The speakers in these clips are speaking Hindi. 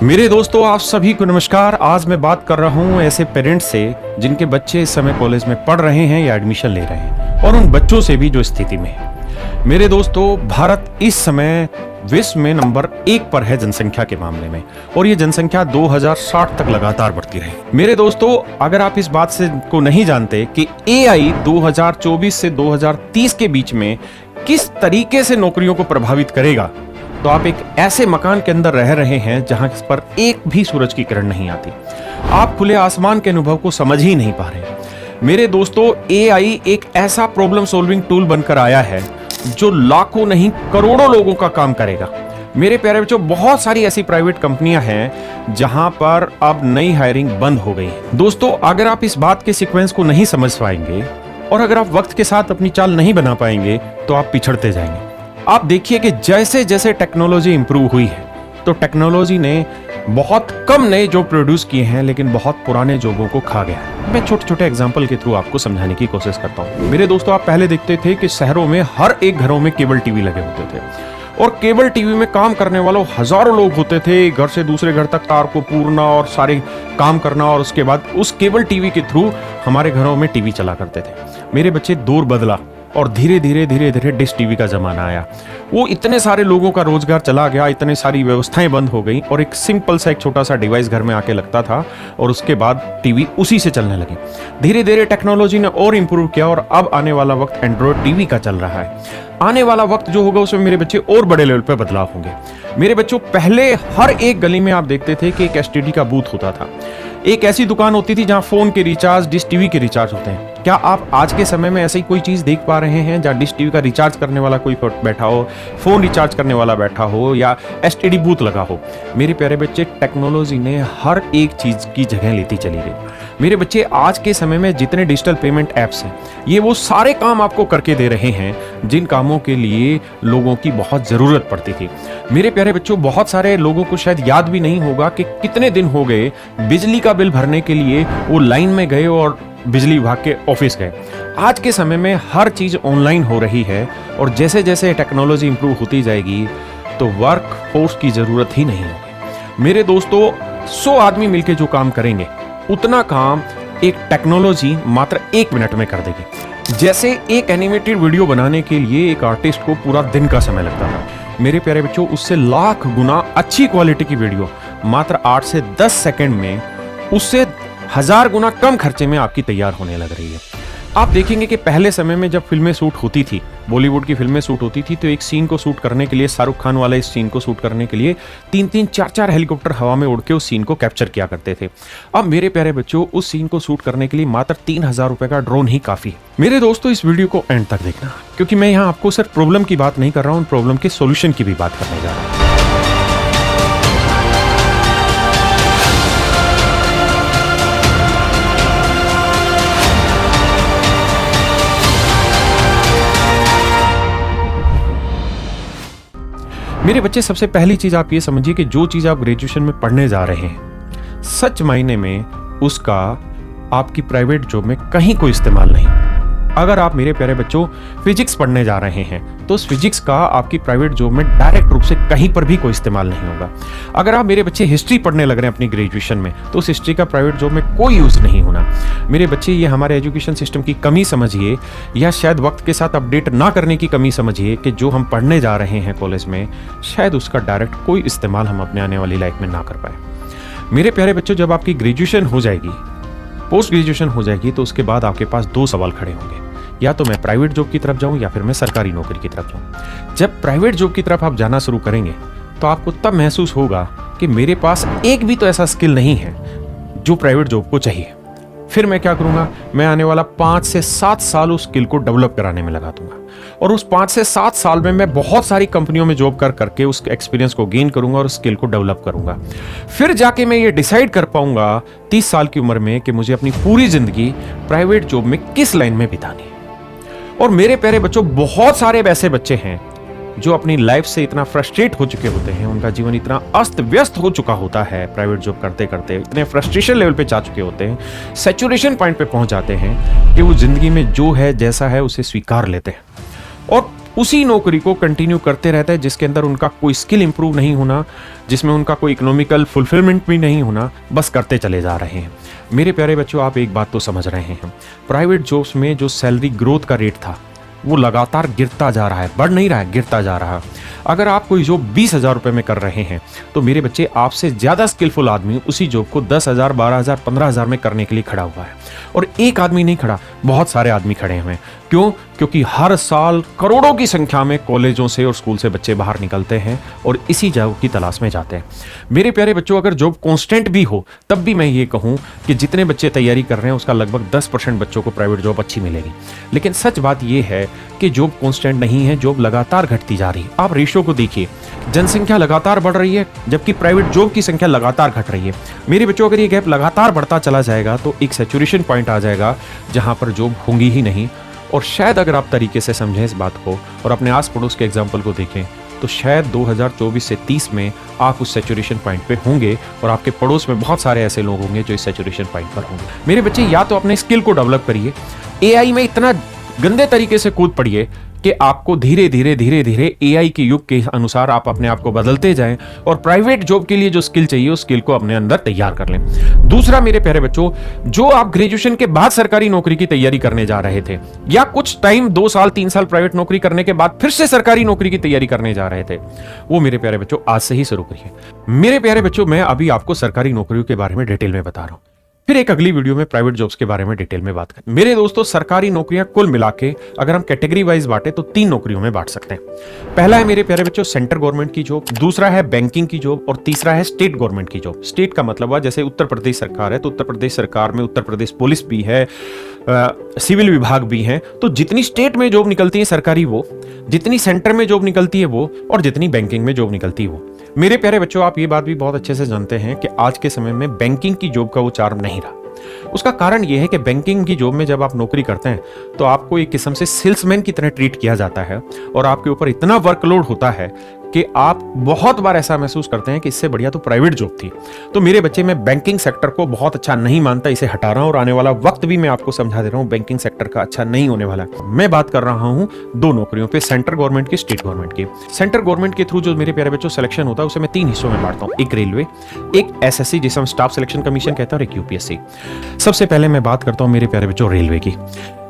मेरे दोस्तों, आप सभी को नमस्कार। आज मैं बात कर रहा हूं ऐसे पेरेंट्स से जिनके बच्चे इस समय कॉलेज में पढ़ रहे हैं या एडमिशन ले रहे हैं, और उन बच्चों से भी जो स्थिति में है। मेरे दोस्तों, भारत इस समय विश्व में नंबर 1 पर है जनसंख्या के मामले में, और ये जनसंख्या 2060 तक लगातार बढ़ती रहेगी। मेरे दोस्तों, अगर आप इस बात से को नहीं जानते कि AI 2024 से 2030 के बीच में किस तरीके से नौकरियों को प्रभावित करेगा, तो आप एक ऐसे मकान के अंदर रह रहे हैं जहां पर एक भी सूरज की किरण नहीं आती। आप खुले आसमान के अनुभव को समझ ही नहीं पा रहे। मेरे दोस्तों, AI एक ऐसा प्रॉब्लम सॉल्विंग टूल बनकर आया है जो लाखों नहीं करोड़ों लोगों का काम करेगा। मेरे प्यारे बच्चों, बहुत सारी ऐसी प्राइवेट कंपनियां हैं जहां पर अब नई हायरिंग बंद हो गई है। दोस्तों, अगर आप इस बात के सीक्वेंस को नहीं समझ पाएंगे और अगर आप वक्त के साथ अपनी चाल नहीं बना पाएंगे तो आप पिछड़ते जाएंगे। आप देखिए कि जैसे जैसे टेक्नोलॉजी इंप्रूव हुई है, तो टेक्नोलॉजी ने बहुत कम नए जॉब प्रोड्यूस किए हैं, लेकिन बहुत पुराने जॉबों को खा गया है। मैं छोटे छोटे एग्जांपल के थ्रू आपको समझाने की कोशिश करता हूं। मेरे दोस्तों, आप पहले देखते थे कि शहरों में हर एक घरों में केबल टीवी लगे होते थे, और केबल टीवी में काम करने वालों हजारों लोग होते थे। घर से दूसरे घर तक तार को पूरना और सारे काम करना, और उसके बाद उस केबल टीवी के थ्रू हमारे घरों में टीवी चला करते थे। मेरे बच्चे, दौर बदला और धीरे धीरे डिश टीवी का जमाना आया। वो इतने सारे लोगों का रोजगार चला गया, इतने सारी व्यवस्थाएं बंद हो गई, और एक सिंपल सा एक छोटा सा डिवाइस घर में आके लगता था, और उसके बाद टीवी उसी से चलने लगी। धीरे धीरे टेक्नोलॉजी ने और इंप्रूव किया, और अब आने वाला वक्त एंड्रॉयड टीवी का चल रहा है। आने वाला वक्त जो होगा उसमें मेरे बच्चे और बड़े लेवल पे बदलाव होंगे। मेरे बच्चों, पहले हर एक गली में आप देखते थे कि एक STD का बूथ होता था। एक ऐसी दुकान होती थी जहां फोन के रिचार्ज, डिश टीवी के रिचार्ज होते हैं। क्या आप आज के समय में ऐसी कोई चीज देख पा रहे हैं जहां डिश टीवी का रिचार्ज करने वाला कोई बैठा हो, फोन रिचार्ज करने वाला बैठा हो, या STD बूथ लगा हो? मेरे प्यारे बच्चे, टेक्नोलॉजी ने हर एक चीज की जगह लेती चली गई। मेरे बच्चे, आज के समय में जितने डिजिटल पेमेंट ऐप्स हैं, ये वो सारे काम आपको करके दे रहे हैं जिन कामों के लिए लोगों की बहुत जरूरत पड़ती थी। मेरे प्यारे बच्चों, बहुत सारे लोगों को शायद याद भी नहीं होगा कि कितने दिन हो गए बिजली का बिल भरने के लिए वो लाइन में गए और बिजली विभाग के ऑफिस गए। आज के समय में हर चीज ऑनलाइन हो रही है, और जैसे जैसे टेक्नोलॉजी इंप्रूव होती जाएगी तो वर्क फोर्स की जरूरत ही नहीं होगी। मेरे दोस्तों, 100 आदमी मिलकर जो काम करेंगे, उतना काम एक टेक्नोलॉजी मात्र 1 मिनट में कर देगी। जैसे एक एनिमेटेड वीडियो बनाने के लिए एक आर्टिस्ट को पूरा दिन का समय लगता था, मेरे प्यारे बच्चों, उससे लाख गुना अच्छी क्वालिटी की वीडियो मात्र 8 से 10 सेकंड में, उससे 1000 गुना कम खर्चे में आपकी तैयार होने लग रही है। आप देखेंगे कि पहले समय में जब फिल्में शूट होती थी, बॉलीवुड की फिल्में शूट होती थी, तो एक सीन को शूट करने के लिए, शाहरुख खान वाले इस सीन को शूट करने के लिए 3-3, 4-4 हेलीकॉप्टर हवा में उड़ के उस सीन को कैप्चर किया करते थे। अब मेरे प्यारे बच्चों, उस सीन को शूट करने के लिए मात्र 3000 रुपए का ड्रोन ही काफी है। मेरे दोस्तों, इस वीडियो को एंड तक देखना, क्योंकि मैं यहाँ आपको सिर्फ प्रॉब्लम की बात नहीं कर रहा हूँ, प्रॉब्लम के सोल्यूशन की भी बात करने जा रहा हूँ। मेरे बच्चे, सबसे पहली चीज आप ये समझिए कि जो चीज आप ग्रेजुएशन में पढ़ने जा रहे हैं, सच मायने में उसका आपकी प्राइवेट जॉब में कहीं कोई इस्तेमाल नहीं। अगर आप, मेरे प्यारे बच्चों, फिजिक्स पढ़ने जा रहे हैं, तो उस फिजिक्स का आपकी प्राइवेट जॉब में डायरेक्ट रूप से कहीं पर भी कोई इस्तेमाल नहीं होगा। अगर आप, मेरे बच्चे, हिस्ट्री पढ़ने लग रहे हैं अपनी ग्रेजुएशन में, तो उस हिस्ट्री का प्राइवेट जॉब में कोई यूज नहीं होना। मेरे बच्चे, ये हमारे एजुकेशन सिस्टम की कमी समझिए, या शायद वक्त के साथ अपडेट ना करने की कमी समझिए, कि जो हम पढ़ने जा रहे हैं कॉलेज में, शायद उसका डायरेक्ट कोई इस्तेमाल हम अपने आने वाली लाइफ में ना कर पाए। मेरे प्यारे बच्चों, जब आपकी ग्रेजुएशन हो जाएगी, पोस्ट ग्रेजुएशन हो जाएगी, तो उसके बाद आपके पास 2 सवाल खड़े होंगे। या तो मैं प्राइवेट जॉब की तरफ जाऊं, या फिर मैं सरकारी नौकरी की तरफ जाऊं। जब प्राइवेट जॉब की तरफ आप जाना शुरू करेंगे, तो आपको तब महसूस होगा कि मेरे पास एक भी तो ऐसा स्किल नहीं है जो प्राइवेट जॉब को चाहिए। फिर मैं क्या करूंगा? मैं आने वाला 5 से 7 साल उस स्किल को डेवलप कराने में लगा दूंगा, और उस 5 से 7 साल में मैं बहुत सारी कंपनियों में जॉब करके उस एक्सपीरियंस को गेन करूंगा और स्किल को डेवलप करूंगा। फिर जाके मैं ये डिसाइड कर पाऊंगा 30 साल की उम्र में कि मुझे अपनी पूरी जिंदगी प्राइवेट जॉब में किस लाइन में बितानी है। और मेरे प्यारे बच्चों, बहुत सारे ऐसे बच्चे हैं जो अपनी लाइफ से इतना फ्रस्ट्रेट हो चुके होते हैं, उनका जीवन इतना अस्त व्यस्त हो चुका होता है प्राइवेट जॉब करते करते, इतने फ्रस्ट्रेशन लेवल पे जा चुके होते हैं, सैचुरेशन पॉइंट पे पहुंच जाते हैं कि वो जिंदगी में जो है, जैसा है, उसे स्वीकार लेते हैं। और उसी नौकरी को कंटिन्यू करते रहते हैं जिसके अंदर उनका कोई स्किल इंप्रूव नहीं होना, जिसमें उनका कोई इकोनॉमिकल फुलफिलमेंट भी नहीं होना, बस करते चले जा रहे हैं। मेरे प्यारे बच्चों, आप एक बात तो समझ रहे हैं, प्राइवेट जॉब्स में जो सैलरी ग्रोथ का रेट था वो लगातार गिरता जा रहा है, बढ़ नहीं रहा है, गिरता जा रहा है। अगर आप कोई जॉब 20,000 रुपये में कर रहे हैं तो मेरे बच्चे, आपसे ज़्यादा स्किलफुल आदमी उसी जॉब को 10,000, 12,000, 15,000 में करने के लिए खड़ा हुआ है। और एक आदमी नहीं खड़ा, बहुत सारे आदमी खड़े हुए हैं। क्यों? क्योंकि हर साल करोड़ों की संख्या में कॉलेजों से और स्कूल से बच्चे बाहर निकलते हैं और इसी जॉब की तलाश में जाते हैं। मेरे प्यारे बच्चों, अगर जॉब कांस्टेंट भी हो तब भी मैं ये कहूँ कि जितने बच्चे तैयारी कर रहे हैं उसका लगभग 10% बच्चों को प्राइवेट जॉब अच्छी मिलेगी। लेकिन सच बात ये है कि जॉब कांस्टेंट नहीं है, जॉब लगातार घटती जा रही है। आप रेशियो को देखिए, जनसंख्या लगातार बढ़ रही है जबकि प्राइवेट जॉब की संख्या लगातार घट रही है। मेरे बच्चों, अगर ये गैप लगातार बढ़ता चला जाएगा तो एक सैचुरेशन पॉइंट आ जाएगा जहां पर जॉब होंगी ही नहीं। और शायद अगर आप तरीके से समझें इस बात को और अपने आस पड़ोस के एग्जाम्पल को देखें तो शायद 2024 से 30 में आप उस सैचुरेशन पॉइंट पे होंगे और आपके पड़ोस में बहुत सारे ऐसे लोग होंगे जो इस सैचुरेशन पॉइंट पर होंगे। मेरे बच्चे, या तो अपने स्किल को डेवलप करिए, एआई में इतना गंदे तरीके से कूद पड़िए कि आपको धीरे धीरे एआई के युग के अनुसार आप अपने आप को बदलते जाएं और प्राइवेट जॉब के लिए जो स्किल चाहिए उस स्किल को अपने अंदर तैयार कर लें। दूसरा मेरे प्यारे बच्चों, जो आप ग्रेजुएशन के बाद सरकारी नौकरी की तैयारी करने जा रहे थे या कुछ टाइम 2 साल 3 साल प्राइवेट नौकरी करने के बाद फिर से सरकारी नौकरी की तैयारी करने जा रहे थे, वो मेरे प्यारे बच्चों आज से ही शुरू करिए। मेरे प्यारे बच्चों, मैं अभी आपको सरकारी नौकरियों के बारे में डिटेल में बता रहा हूं, फिर एक अगली वीडियो में प्राइवेट जॉब्स के बारे में डिटेल में बात करें। मेरे दोस्तों, सरकारी नौकरियां कुल मिला के अगर हम कैटेगरी वाइज बांटे तो 3 नौकरियों में बांट सकते हैं। पहला है मेरे प्यारे बच्चों सेंट्रल गवर्नमेंट की जॉब, दूसरा है बैंकिंग की जॉब और तीसरा है स्टेट गवर्नमेंट की जॉब। स्टेट का मतलब हुआ जैसे उत्तर प्रदेश सरकार है तो उत्तर प्रदेश सरकार में उत्तर प्रदेश पुलिस भी है, सिविल विभाग भी है। तो जितनी स्टेट में जॉब निकलती है सरकारी वो, जितनी सेंटर में जॉब निकलती है वो, और जितनी बैंकिंग में जॉब निकलती है वो। मेरे प्यारे बच्चों, आप ये बात भी बहुत अच्छे से जानते हैं कि आज के समय में बैंकिंग की जॉब का वो चार्म नहीं रहा। उसका कारण यह है कि बैंकिंग की जॉब में जब आप नौकरी करते हैं तो आपको एक किस्म से सेल्समैन की तरह ट्रीट किया जाता है और आपके ऊपर इतना वर्कलोड होता है कि आप बहुत बार ऐसा महसूस करते हैं कि इससे बढ़िया तो प्राइवेट जॉब थी। तो मेरे बच्चे, मैं बैंकिंग सेक्टर को बहुत अच्छा नहीं मानता, इसे हटा रहा हूं और आने वाला वक्त भी मैं आपको समझा दे रहा हूं बैंकिंग सेक्टर का अच्छा नहीं होने वाला है। मैं बात कर रहा हूं 2 नौकरियों पे, सेंट्रल गवर्नमेंट की, स्टेट गवर्नमेंट की। सेंट्रल गवर्नमेंट के थ्रू जो मेरे प्यारे बच्चों सिलेक्शन होता है उसे मैं 3 हिस्सों में बांटता हूं, एक रेलवे, एक एसएससी जिसे हम स्टाफ सिलेक्शन कमीशन कहते हैं और एक यूपीएससी। सबसे पहले मैं बात करता हूं मेरे प्यारे बच्चों रेलवे की।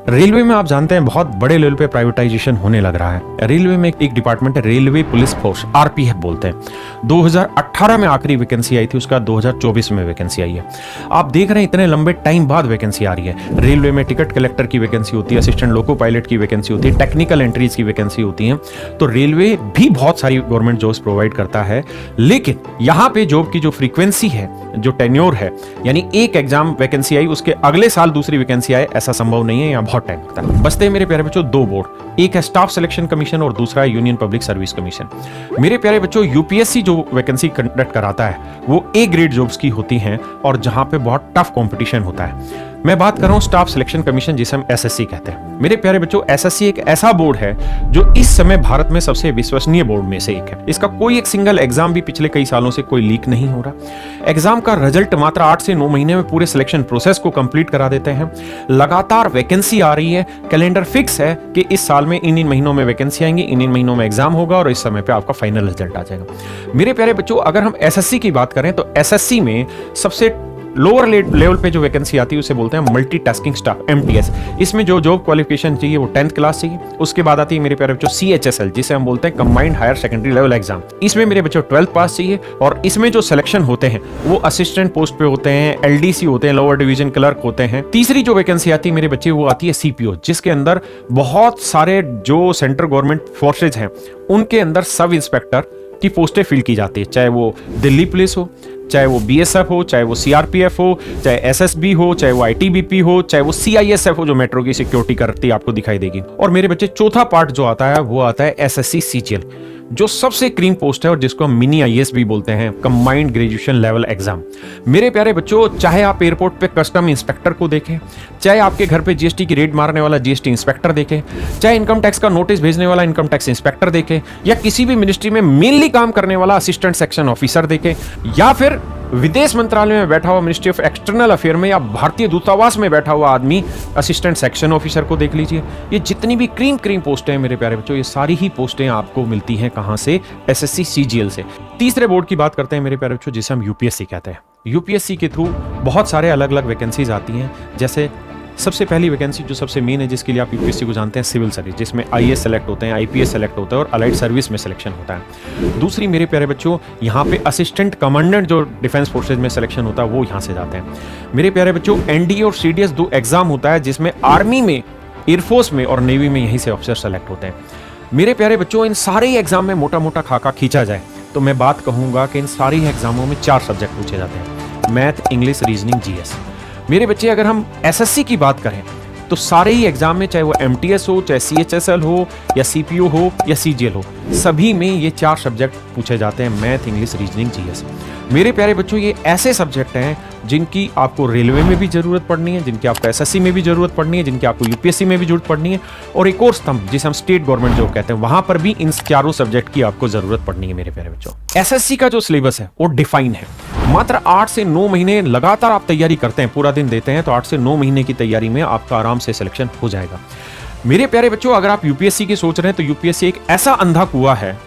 रेलवे में आप जानते हैं बहुत बड़े लेवल पे प्राइवेटाइजेशन होने लग रहा है। रेलवे में एक डिपार्टमेंट है रेलवे पुलिस फोर्स, आरपीएफ बोलते हैं। 2018 में आखिरी वैकेंसी आई थी, उसका 2024 में वैकेंसी आई है। आप देख रहे हैं इतने लंबे टाइम बाद वैकेंसी आ रही है। रेलवे में टिकट कलेक्टर की वैकेंसी होती है, असिस्टेंट लोको पायलट की वैकेंसी होती है, टेक्निकल एंट्रीज की वैकेंसी होती है। तो रेलवे भी बहुत सारी गवर्नमेंट जॉब्स प्रोवाइड करता है, लेकिन यहाँ पे जॉब की जो फ्रीक्वेंसी है, जो टेन्योर है, यानी एक एग्जाम वैकेंसी आई उसके अगले साल दूसरी वैकेंसी आए, ऐसा संभव नहीं है, यहाँ बहुत टाइम लगता है। बचते हैं मेरे प्यारे बच्चों 2 बोर्ड, एक है स्टाफ सिलेक्शन कमीशन और दूसरा है यूनियन पब्लिक सर्विस कमीशन। मेरे प्यारे बच्चों, यूपीएससी जो वैकेंसी कंडक्ट कराता है वो ए ग्रेड जॉब्स की होती हैं और जहां पे बहुत टफ कंपटीशन होता है। मैं बात कर रहा हूं स्टाफ सिलेक्शन कमीशन जिसे हम एसएससी कहते हैं। मेरे प्यारे बच्चों, एसएससी एक ऐसा बोर्ड है जो इस समय भारत में सबसे विश्वसनीय बोर्ड में से एक है। इसका कोई एक सिंगल एग्जाम भी पिछले कई सालों से कोई लीक नहीं हो रहा। एग्जाम का रिजल्ट मात्र 8 से 9 महीने में पूरे सिलेक्शन प्रोसेस को कंप्लीट करा देते हैं। लगातार वैकेंसी आ रही है, कैलेंडर फिक्स है कि इस साल में इन महीनों में वैकेंसी आएंगी, इन महीनों में एग्जाम होगा और इस समय पे आपका फाइनल रिजल्ट आ जाएगा। मेरे प्यारे बच्चों, अगर हम एसएससी की बात करें तो एसएससी में सबसे लोअर लेवल पे जो वैकेंसी आती है उसे बोलते हैं मल्टीटास्किंग स्टाफ, एमटीएस। इसमें जो जॉब क्वालिफिकेशन चाहिए वो 10th क्लास चाहिए। उसके बाद आती है मेरे प्यारे बच्चों सीएचएसएल, जिसे हम बोलते हैं combined higher secondary level exam. इसमें मेरे बच्चों 12th पास चाहिए और इसमें जो सिलेक्शन होते हैं वो असिस्टेंट पोस्ट पे होते हैं, एलडीसी होते हैं, लोअर डिवीजन क्लर्क होते हैं। तीसरी जो वैकेंसी आती है मेरे बच्चे वो आती है सीपीओ, जिसके अंदर बहुत सारे जो सेंट्रल गवर्नमेंट फोर्सेज हैं उनके अंदर सब इंस्पेक्टर की पोस्टें फिल की जाती है, चाहे वो दिल्ली पुलिस हो, चाहे वो बीएसएफ हो, चाहे वो सीआरपीएफ हो, चाहे एसएसबी हो, चाहे वो आईटीबीपी हो, चाहे वो सीआईएसएफ हो जो मेट्रो की सिक्योरिटी करती है, आपको दिखाई देगी। और मेरे बच्चे, चौथा पार्ट जो आता है वो आता है एसएससी सीजीएल, जो सबसे क्रीम पोस्ट है और जिसको हम मिनी आईएएस भी बोलते हैं, कंबाइंड ग्रेजुएशन लेवल एग्जाम। मेरे प्यारे बच्चों, चाहे आप एयरपोर्ट पे कस्टम इंस्पेक्टर को देखें, चाहे आपके घर पे जीएसटी की रेड मारने वाला जीएसटी इंस्पेक्टर देखें, चाहे इनकम टैक्स का नोटिस भेजने वाला इनकम टैक्स इंस्पेक्टर देखें, या किसी भी मिनिस्ट्री में मेनली काम करने वाला असिस्टेंट सेक्शन ऑफिसर देखें, या फिर विदेश मंत्रालय में बैठा हुआ, मिनिस्ट्री ऑफ एक्सटर्नल अफेयर में या भारतीय दूतावास में बैठा हुआ आदमी असिस्टेंट सेक्शन ऑफिसर को देख लीजिए। ये जितनी भी क्रीम पोस्टें हैं मेरे प्यारे बच्चों, ये सारी ही पोस्टें आपको मिलती हैं कहां से? एसएससी सीजीएल से। तीसरे बोर्ड की बात करते हैं मेरे प्यारे बच्चों, जिसे हम यूपीएससी कहते हैं। यूपीएससी के थ्रू बहुत सारे अलग अलग वैकेंसीज आती हैं। जैसे सबसे पहली वैकेंसी जो सबसे मेन है, जिसके लिए आप यूपीएससी को जानते हैं, सिविल सर्विस, जिसमें आईएएस सेलेक्ट होते हैं, आईपीएस सेलेक्ट होता है और अलाइड सर्विस में सिलेक्शन होता है। दूसरी मेरे प्यारे बच्चों, यहाँ पे असिस्टेंट कमांडेंट जो डिफेंस फोर्सेज में सिलेक्शन होता है वो यहाँ से जाते हैं। मेरे प्यारे बच्चों, एनडीए और सीडीएस 2 एग्जाम होता है, जिसमें आर्मी में, एयरफोर्स में और नेवी में यहीं से ऑफिसर सेलेक्ट होते हैं। मेरे प्यारे बच्चों, इन सारे ही एग्जाम में मोटा मोटा खाका खींचा जाए तो मैं बात कहूंगा कि इन सारे ही एग्जामों में 4 सब्जेक्ट पूछे जाते हैं: मैथ, इंग्लिश, रीजनिंग, जीएस। मेरे बच्चे, अगर हम एसएससी की बात करें तो सारे ही एग्जाम में, चाहे वो एमटीएस हो, चाहे सीएचएसएल हो या सीपीओ हो या सीजीएल हो, सभी में ये 4 सब्जेक्ट पूछे जाते हैं: मैथ, इंग्लिश, रीजनिंग, जीएस। मेरे प्यारे बच्चों, ये ऐसे सब्जेक्ट हैं जिनकी आपको रेलवे में भी जरूरत पड़नी है, जिनकी आपको एसएससी में भी जरूरत पड़नी है, जिनकी आपको यूपीएससी में भी जरूरत पड़नी है, और एक और स्तंभ जिसे हम स्टेट गवर्नमेंट जॉब कहते हैं, वहां पर भी इन 4 सब्जेक्ट की आपको जरूरत पड़नी है मेरे प्यारे बच्चों। एसएससी का जो सिलेबस है वो डिफाइन है। मात्र 8 से 9 महीने लगातार आप तैयारी करते हैं, पूरा दिन देते हैं, तो 8 से 9 महीने की तैयारी में आपका आराम से सिलेक्शन हो जाएगा। मेरे प्यारे बच्चों, अगर आप यूपीएससी की सोच रहे हैं तो यूपीएससी एक ऐसा अंधा कुआं है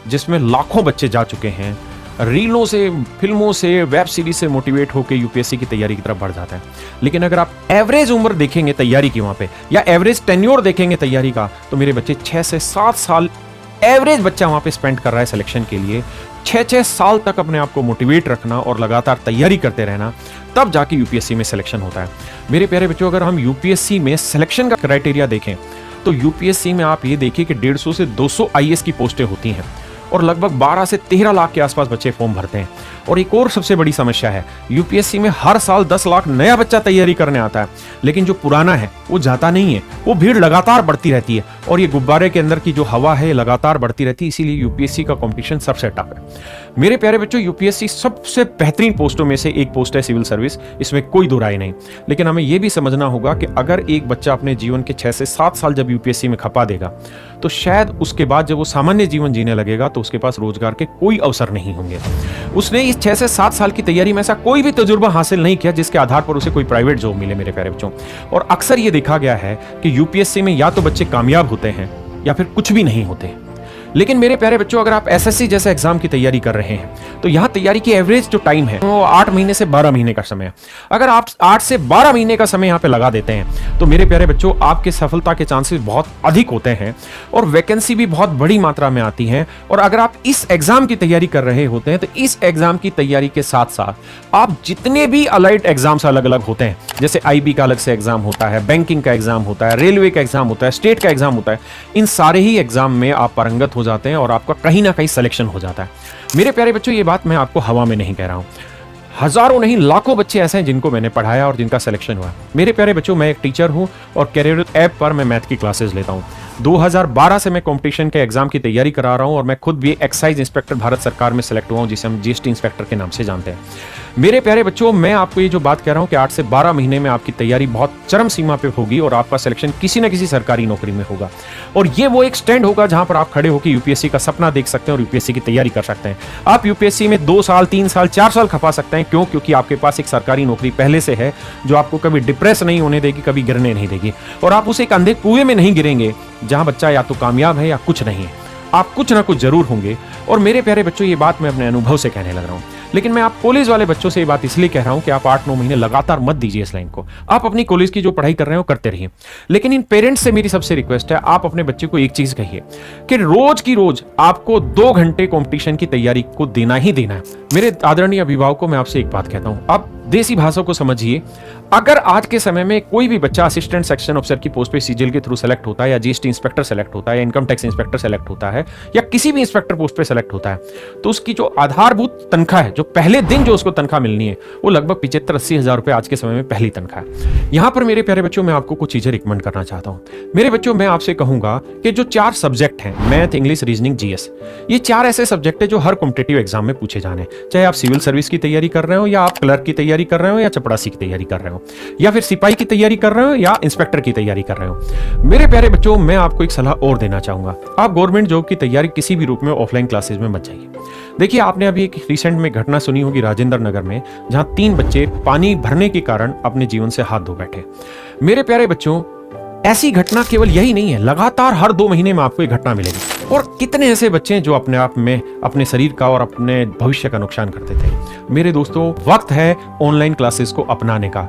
जिसमें लाखों बच्चे जा चुके हैं, रीलों से, फिल्मों से, वेब सीरीज से मोटिवेट होकर यूपीएससी की तैयारी की तरफ बढ़ जाता है। लेकिन अगर आप एवरेज उम्र देखेंगे तैयारी की वहां पे, या एवरेज टेन्योर देखेंगे तैयारी का, तो मेरे बच्चे 6 से 7 साल एवरेज बच्चा वहां पे स्पेंड कर रहा है सिलेक्शन के लिए। 6 साल तक अपने आप को मोटिवेट रखना और लगातार तैयारी करते रहना, तब जाके यूपीएससी में सिलेक्शन होता है। मेरे प्यारे बच्चों, अगर हम यूपीएससी में सिलेक्शन का क्राइटेरिया देखें तो यूपीएससी में आप ये देखिए कि 150 से 200 आईएएस की पोस्टें होती हैं और लगभग 12 से 13 लाख के आसपास बच्चे फॉर्म भरते हैं। और एक और सबसे बड़ी समस्या है, यूपीएससी में हर साल 10 लाख नया बच्चा तैयारी करने आता है, लेकिन जो पुराना है वो जाता नहीं है। वो भीड़ लगातार बढ़ती रहती है और ये गुब्बारे के अंदर की जो हवा है लगातार बढ़ती रहती है। इसीलिए यूपीएससी का कंपटीशन सबसे टफ है। मेरे प्यारे बच्चों, यूपीएससी सबसे बेहतरीन पोस्टों में से एक पोस्ट है सिविल सर्विस, इसमें कोई दो राय नहीं। लेकिन हमें यह भी समझना होगा कि अगर एक बच्चा अपने जीवन के 6 से 7 साल जब यूपीएससी में खपा देगा, तो शायद उसके बाद जब वो सामान्य जीवन जीने लगेगा तो उसके पास रोजगार के कोई अवसर नहीं होंगे। उसने इस 6 से 7 साल की तैयारी में ऐसा कोई भी तजुर्बा हासिल नहीं किया जिसके आधार पर उसे कोई प्राइवेट जॉब मिले मेरे प्यारे बच्चों। और अक्सर ये देखा गया है कि यूपीएससी में या तो बच्चे कामयाब होते हैं या फिर कुछ भी नहीं होते। लेकिन मेरे प्यारे बच्चों, अगर आप एसएससी जैसे एग्जाम की तैयारी कर रहे हैं तो यहां तैयारी की एवरेज जो टाइम है वो 8 महीने से 12 महीने का समय है। अगर आप 8 से 12 महीने का समय यहां पे लगा देते हैं तो मेरे प्यारे बच्चों, आपके सफलता के चांसेस बहुत अधिक होते हैं और वैकेंसी भी बहुत बड़ी मात्रा में आती है। और अगर आप इस एग्जाम की तैयारी कर रहे होते हैं तो इस एग्जाम की तैयारी के साथ साथ आप जितने भी अलाइड एग्जाम्स अलग अलग होते हैं, जैसे आईबी का अलग से एग्जाम होता है, बैंकिंग का एग्जाम होता है, रेलवे का एग्जाम होता है, स्टेट का एग्जाम होता है, इन सारे ही एग्जाम में आप पारंगत हो जाते हैं और आपका कहीं ना कहीं सिलेक्शन हो जाता है। मेरे प्यारे बच्चों, ये बात मैं आपको हवा में नहीं कह रहा हूं। हजारों नहीं लाखों बच्चे ऐसे हैं जिनको मैंने पढ़ाया और जिनका सिलेक्शन हुआ। मेरे प्यारे बच्चों, मैं एक टीचर हूं और कैरियर ऐप पर मैं मैथ की क्लासेस लेता हूं। 2012 से मैं कंपटीशन के एग्जाम की तैयारी करा रहा हूं और मैं खुद भी एक्साइज इंस्पेक्टर भारत सरकार में सेलेक्ट हुआ हूं, जिसे हम जीएसटी इंस्पेक्टर के नाम से जानते हैं। मेरे प्यारे बच्चों, मैं आपको ये जो बात कह रहा हूं कि 8 से 12 महीने में आपकी तैयारी बहुत चरम सीमा पे होगी और आपका सिलेक्शन किसी न किसी सरकारी नौकरी में होगा। और ये वो एक स्टैंड होगा जहां पर आप खड़े होकर यूपीएससी का सपना देख सकते हैं और यूपीएससी की तैयारी कर सकते हैं। आप यूपीएससी में 2 साल, 3 साल, 4 साल खपा सकते हैं। क्यों? क्योंकि आपके पास एक सरकारी नौकरी पहले से है जो आपको कभी डिप्रेस नहीं होने देगी, कभी गिरने नहीं देगी। और आप उस एक अंधे कुएं में नहीं गिरेंगे जहां बच्चा या तो कामयाब है या कुछ नहीं है। आप कुछ ना कुछ जरूर होंगे। और मेरे प्यारे बच्चों, ये बात मैं अपने अनुभव से कहने लग रहा हूं। लेकिन मैं आप कॉलेज वाले बच्चों से ये बात इसलिए कह रहा हूं कि आप 8-9 महीने लगातार मत दीजिए इस लाइन को। आप अपनी कॉलेज की जो पढ़ाई कर रहे हो करते रहिए। लेकिन इन पेरेंट्स से मेरी सबसे रिक्वेस्ट है, आप अपने बच्चे को एक चीज कहिए कि रोज की रोज आपको 2 घंटे कंपटीशन की तैयारी को देना ही देना है। मेरे आदरणीय अभिभावकों, मैं आपसे एक बात कहता हूं, आप देसी भाषा को समझिए। अगर आज के समय में कोई भी बच्चा असिस्टेंट सेक्शन ऑफिसर की पोस्ट पे सीजीएल के थ्रू सेलेक्ट होता है, या जीएसटी इंस्पेक्टर सेलेक्ट होता है, या इनकम टैक्स इंस्पेक्टर सेलेक्ट होता है, या किसी भी इंस्पेक्टर पोस्ट पे सेलेक्ट होता है, तो उसकी जो आधारभूत तनख्वाह है, जो पहले दिन जो उसको तनख्वाह मिलनी है, वो लगभग 75-80 हजार रुपए आज के समय में पहली तनख्वाह है। यहां पर मेरे प्यारे बच्चों, मैं आपको कुछ चीजें रिकमेंड करना चाहता हूं। मेरे बच्चों, मैं आपसे कहूंगा कि जो 4 सब्जेक्ट हैं, मैथ, इंग्लिश, रीजनिंग, जीएस, ये 4 ऐसे सब्जेक्ट है जो हर कॉम्पिटिटिव एग्जाम में पूछे जाने हैं। चाहे आप सिविल सर्विस की तैयारी कर रहे हो, या आप क्लर्क की तैयारी कर रहे हो, या चपरासी की तैयारी कर रहे हो, या फिर सिपाही की तैयारी कर रहे हो, या इंस्पेक्टर की तैयारी कर रहे हो। मेरे प्यारे बच्चों, मैं आपको एक सलाह और देना चाहूंगा। आप गवर्नमेंट जॉब की तैयारी किसी भी रूप में ऑफलाइन क्लासेस में मत जाइए। देखिए, आपने अभी एक रिसेंट में घटना सुनी होगी राजेंद्र नगर में, जहां 3 बच्चे पानी भरने के कारण अपने जीवन से हाथ धो बैठे। मेरे प्यारे बच्चों, ऐसी घटना केवल यही नहीं है, लगातार हर 2 महीने में आपको एक घटना मिलेगी। और कितने ऐसे बच्चे हैं जो अपने आप में अपने शरीर का और अपने भविष्य का नुकसान करते थे। मेरे दोस्तों, वक्त है ऑनलाइन क्लासेस को अपनाने का।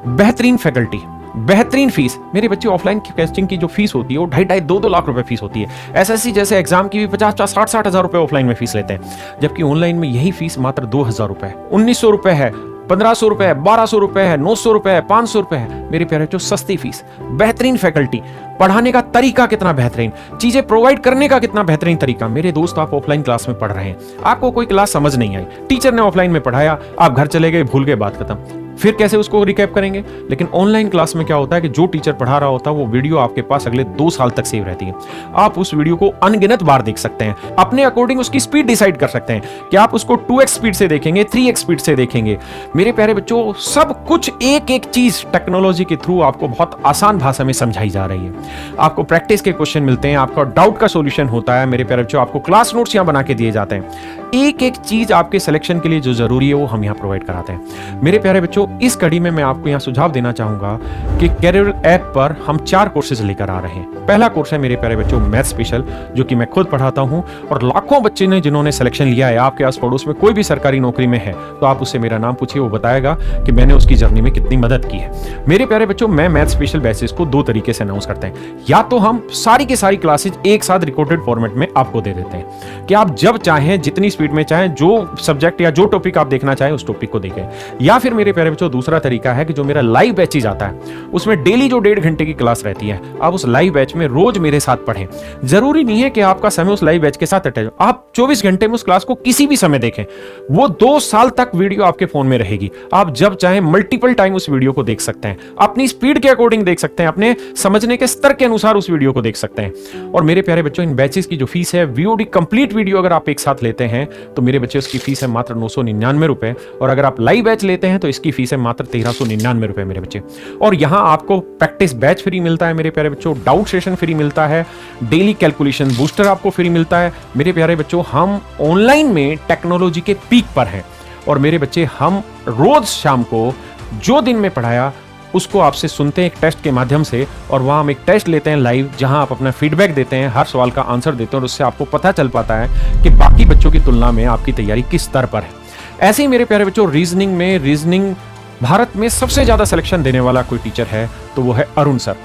बेहतरीन फैकल्टी, बेहतरीन फीस। मेरे बच्चे ऑफलाइन कोचिंग की जो फीस होती है वो 2.5-2 लाख रुपए फीस होती है। एसएससी जैसे एग्जाम की भी 50-60 हज़ार रुपए ऑफलाइन में फीस लेते हैं, जबकि ऑनलाइन में यही फीस मात्र 2,000 रुपए, 1,900 रुपए है, 1,500 रुपए है, 1,200 रुपए है, 900 रुपए है, 500 रुपए है। मेरे प्यारे बच्चों, सस्ती फीस, बेहतरीन फैकल्टी, पढ़ाने का तरीका कितना बेहतरीन, चीजें प्रोवाइड करने का कितना बेहतरीन तरीका। मेरे दोस्त, आप ऑफलाइन क्लास में पढ़ रहे हैं, आपको कोई क्लास समझ नहीं आई, टीचर ने ऑफलाइन में पढ़ाया, आप घर चले गए, भूल गए, बात खत्म, फिर कैसे उसको रिकैप करेंगे। लेकिन ऑनलाइन क्लास में क्या होता है कि जो टीचर पढ़ा रहा होता है वो वीडियो आपके पास अगले 2 साल तक सेव रहती है। आप उस वीडियो को अनगिनत बार देख सकते हैं, अपने अकॉर्डिंग उसकी स्पीड डिसाइड कर सकते हैं कि आप उसको 2x स्पीड से देखेंगे, 3x स्पीड से देखेंगे। मेरे प्यारे बच्चों, सब कुछ एक चीज टेक्नोलॉजी के थ्रू आपको बहुत आसान भाषा में समझाई जा रही है। आपको प्रैक्टिस के क्वेश्चन मिलते हैं, आपका डाउट का सोल्यूशन होता है। मेरे प्यारे बच्चों, आपको क्लास नोट्स यहाँ बना के दिए जाते हैं। एक चीज आपके सिलेक्शन के लिए जो जरूरी है वो हम यहाँ प्रोवाइड कराते हैं। मेरे प्यारे बच्चों, इस कड़ी में मैं आपको यहाँ सुझाव देना चाहूंगा कि कैरियर ऐप पर हम 4 कोर्सेज लेकर आ रहे हैं। पहला कोर्स है मेरे प्यारे बच्चों मैथ स्पेशल, जो कि मैं खुद पढ़ाता हूं, और लाखों बच्चे ने जिन्होंने सिलेक्शन लिया है। आपके आस पड़ोस में कोई भी सरकारी नौकरी में है तो आप उससे मेरा नाम पूछिए, वो बताएगा कि मैंने उसकी जर्नी में कितनी मदद की है। मेरे प्यारे बच्चों, मैं मैथ स्पेशल बैचेस को 2 तरीके से अनाउंस करते हैं। या तो हम सारी की सारी क्लासेज एक साथ रिकॉर्डेड फॉर्मेट में आपको दे देते हैं कि आप जब चाहें, जितनी स्पीड में चाहें, जो सब्जेक्ट या जो टॉपिक आप देखना चाहें उस टॉपिक को देखें। या फिर मेरे प्यारे बच्चों, दूसरा तरीका है कि जो मेरा लाइव बैचेज आता है उसमें डेली जो 1.5 घंटे की क्लास रहती है, आप उस लाइव बैच में रोज मेरे साथ पढ़ें। जरूरी नहीं है कि आपका समय उस लाइव बैच के साथ अटैच हो, आप 24 घंटे में उस क्लास को किसी भी समय देखें। वो 2 साल तक वीडियो आपके फोन में रहेगी। आप जब चाहें मल्टीपल टाइम उस वीडियो को देख सकते हैं, अपनी स्पीड के अकॉर्डिंग देख सकते हैं, अपने समझने के स्तर के अनुसार उस वीडियो को देख सकते हैं। और मेरे प्यारे बच्चों, इन बैचेस की जो फीस है, वीओडी कंप्लीट वीडियो अगर आप एक साथ लेते हैं तो मेरे बच्चे उसकी फीस है मात्र 999 रुपए, और अगर आप लाइव बैच लेते हैं तो इसकी फीस है मात्र 1399 रुपए मेरे बच्चे। और यहां आपको प्रैक्टिस बैच फ्री मिलता है मेरे प्यारे बच्चों, डाउट सेशन फ्री मिलता है, डेली कैलकुलेशन बूस्टर आपको फ्री मिलता है। मेरे प्यारे बच्चों, हम ऑनलाइन में टेक्नोलॉजी के पीक पर हैं, और मेरे बच्चे, हम रोज शाम को जो दिन में पढ़ाया उसको आपसे सुनते हैं एक टेस्ट के माध्यम से, और वहां हम एक टेस्ट लेते हैं लाइव, जहां आप अपना फीडबैक देते हैं, हर सवाल का आंसर देते हैं, और उससे आपको पता चल पाता है कि बाकी बच्चों की तुलना में आपकी तैयारी किस स्तर पर है। ऐसे ही मेरे प्यारे बच्चों, रीजनिंग भारत में सबसे ज्यादा सिलेक्शन देने वाला कोई टीचर है तो वो है अरुण सर।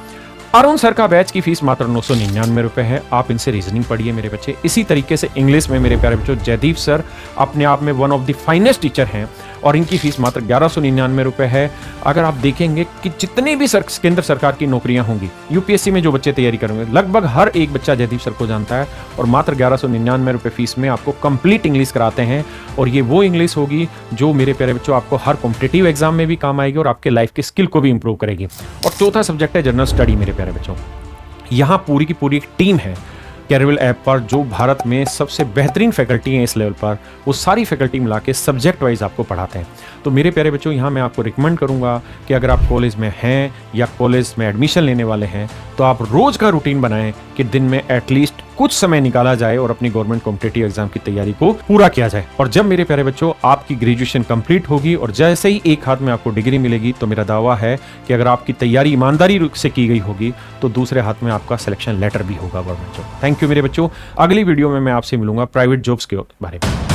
अरुण सर का बैच की फीस मात्र 999 रुपए है। आप इनसे रीजनिंग पढ़िए मेरे बच्चे। इसी तरीके से इंग्लिश में मेरे प्यारे बच्चों, जयदीप सर अपने आप में one of the finest teacher हैं, और इनकी फीस मात्र 1199 रुपए है। अगर आप देखेंगे कि जितनी भी केंद्र सरकार की नौकरियां होंगी, यूपीएससी में जो बच्चे तैयारी करेंगे, लगभग हर एक बच्चा जयदीप सर को जानता है, और मात्र 1199 रुपए फीस में आपको कंप्लीट इंग्लिश कराते हैं। और ये वो इंग्लिश होगी जो मेरे प्यारे बच्चों आपको हर कॉम्पिटिटिव एग्जाम में भी काम आएगी और आपके लाइफ के स्किल को भी इंप्रूव करेगी। और चौथा सब्जेक्ट है जनरल स्टडी मेरे प्यारे बच्चों। यहाँ पूरी की पूरी एक टीम है कैरियर ऐप पर, जो भारत में सबसे बेहतरीन फैकल्टी हैं इस लेवल पर, वो सारी फैकल्टी मिला के सब्जेक्ट वाइज आपको पढ़ाते हैं। तो मेरे प्यारे बच्चों, यहाँ मैं आपको रिकमेंड करूँगा कि अगर आप कॉलेज में हैं या कॉलेज में एडमिशन लेने वाले हैं तो आप रोज़ का रूटीन बनाएं कि दिन में एटलीस्ट कुछ समय निकाला जाए और अपनी गवर्नमेंट कॉम्पिटिटिव एग्जाम की तैयारी को पूरा किया जाए। और जब मेरे प्यारे बच्चों आपकी ग्रेजुएशन कंप्लीट होगी और जैसे ही एक हाथ में आपको डिग्री मिलेगी, तो मेरा दावा है कि अगर आपकी तैयारी ईमानदारी से की गई होगी तो दूसरे हाथ में आपका सिलेक्शन लेटर भी होगा गवर्नमेंट जॉब। थैंक यू मेरे बच्चों। अगली वीडियो में मैं आपसे मिलूंगा प्राइवेट जॉब्स के बारे में।